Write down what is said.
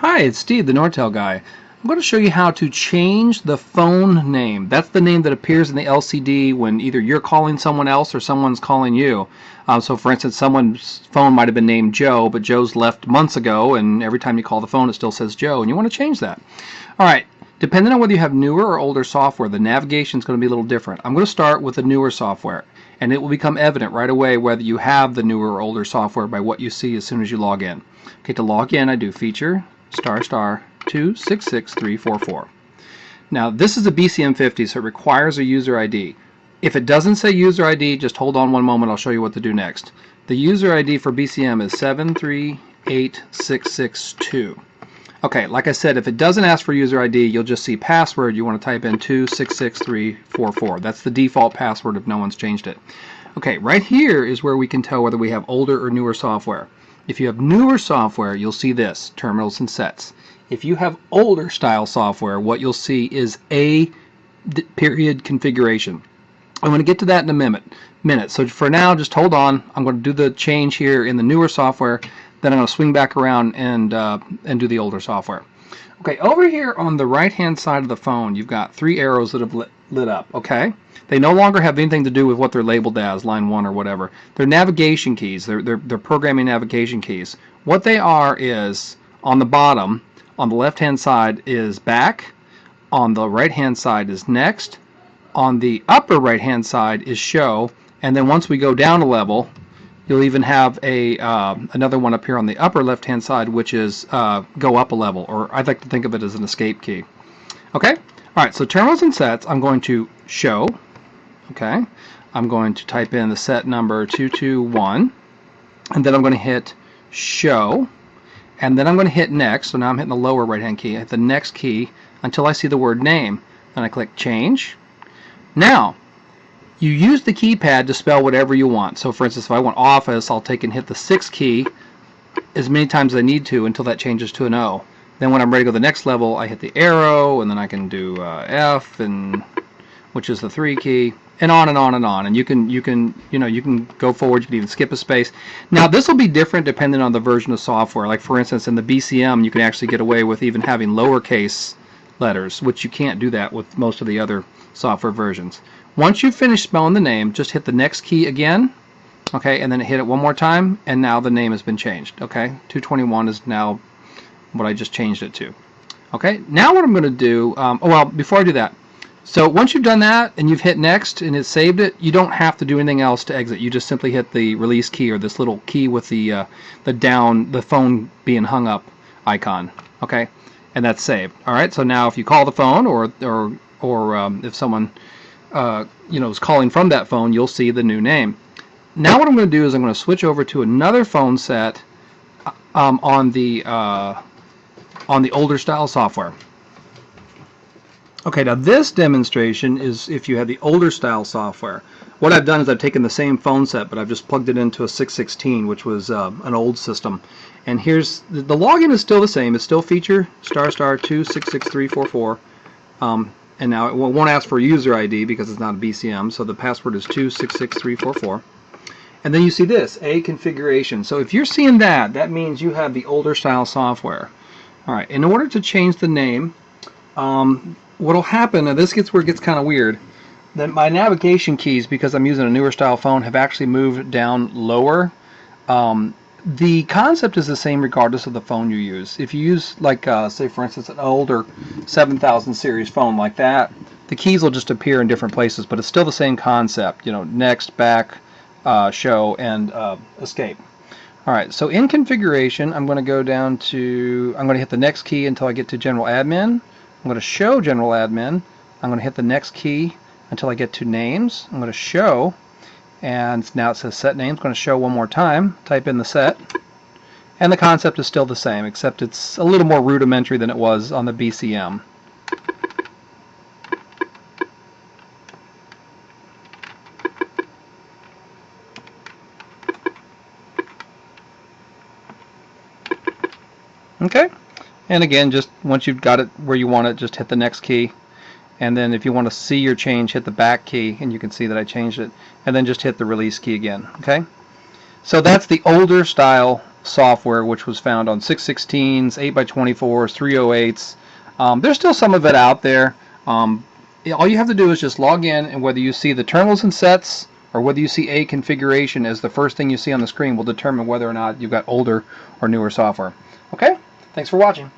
Hi, it's Steve, the Nortel guy. I'm going to show you how to change the phone name. That's the name that appears in the LCD when either you're calling someone else or someone's calling you. So for instance, someone's phone might have been named Joe, but Joe's left months ago, and every time you call the phone it still says Joe, and you want to change that. Alright, depending on whether you have newer or older software, the navigation is going to be a little different. I'm going to start with the newer software, and it will become evident right away whether you have the newer or older software by what you see as soon as you log in. Okay, to log in I do feature ** 266344. Now this is a BCM50, so it requires a user ID. If it doesn't say user ID, just hold on one moment, I'll show you what to do next. The user ID for BCM is 738662. Okay, like I said, if it doesn't ask for user ID, you'll just see password. You want to type in 266344. That's the default password if no one's changed it. Okay, right here is where we can tell whether we have older or newer software. If you have newer software, you'll see this, terminals and sets. If you have older style software, what you'll see is a period configuration. I'm going to get to that in a minute. So for now, just hold on. I'm going to do the change here in the newer software. Then I'm going to swing back around and do the older software. Okay, over here on the right-hand side of the phone, you've got three arrows that have lit up. Okay, they no longer have anything to do with what they're labeled as, line 1 or whatever. They're navigation keys. They're programming navigation keys. What they are is on the bottom, on the left-hand side is back, on the right-hand side is next, on the upper right-hand side is show, and then once we go down a level, you'll even have another one up here on the upper left-hand side, which is go up a level, or I'd like to think of it as an escape key. Okay? All right, so terminals and sets, I'm going to show. Okay? I'm going to type in the set number 221, and then I'm going to hit show, and then I'm going to hit next. So now I'm hitting the lower right-hand key. I hit the next key until I see the word name. Then I click change. Now, you use the keypad to spell whatever you want. So for instance, if I want office, I'll take and hit the 6 key as many times as I need to until that changes to an O. Then when I'm ready to go to the next level, I hit the arrow, and then I can do F, and which is the 3 key, and on and on and on. And you can go forward. You can even skip a space. Now this will be different depending on the version of software. Like for instance, in the BCM, you can actually get away with even having lowercase letters, which you can't do that with most of the other software versions. Once you finish spelling the name, just hit the next key again, okay, and then hit it one more time, and now the name has been changed. Okay, 221 is now what I just changed it to. Okay, now what I'm going to do, well, before I do that, so once you've done that and you've hit next and it saved it, you don't have to do anything else to exit. You just simply hit the release key, or this little key with the phone being hung up icon. Okay, and that's saved. All right, so now if you call the phone, or if someone is calling from that phone, you'll see the new name. Now what I'm going to do is I'm going to switch over to another phone set on the older style software. Okay, now this demonstration is if you have the older style software. What I've done is I've taken the same phone set, but I've just plugged it into a 616, which was an old system. And here's the login is still the same. It's still feature ** 266344. And now it won't ask for a user ID because it's not a BCM, so the password is 266344. And then you see this, A configuration. So if you're seeing that, that means you have the older style software. All right, in order to change the name, what'll happen, and this gets where it gets kind of weird, that my navigation keys, because I'm using a newer style phone, have actually moved down lower. The concept is the same regardless of the phone you use. If you use, like, say for instance, an older 7000 series phone like that, the keys will just appear in different places, but it's still the same concept. You know, next, back, show, and escape. All right, so in configuration, I'm going to go down to, I'm going to hit the next key until I get to general admin. I'm going to show general admin. I'm going to hit the next key until I get to names. I'm going to show. And now it says set names. I'm going to show one more time. Type in the set. And the concept is still the same, except it's a little more rudimentary than it was on the BCM. Okay. And again, just once you've got it where you want it, just hit the next key. And then if you want to see your change, hit the back key, and you can see that I changed it. And then just hit the release key again. Okay? So that's the older style software, which was found on 616s, 8x24s, 308s. There's still some of it out there. All you have to do is just log in, and whether you see the terminals and sets or whether you see a configuration as the first thing you see on the screen will determine whether or not you've got older or newer software. Okay? Thanks for watching.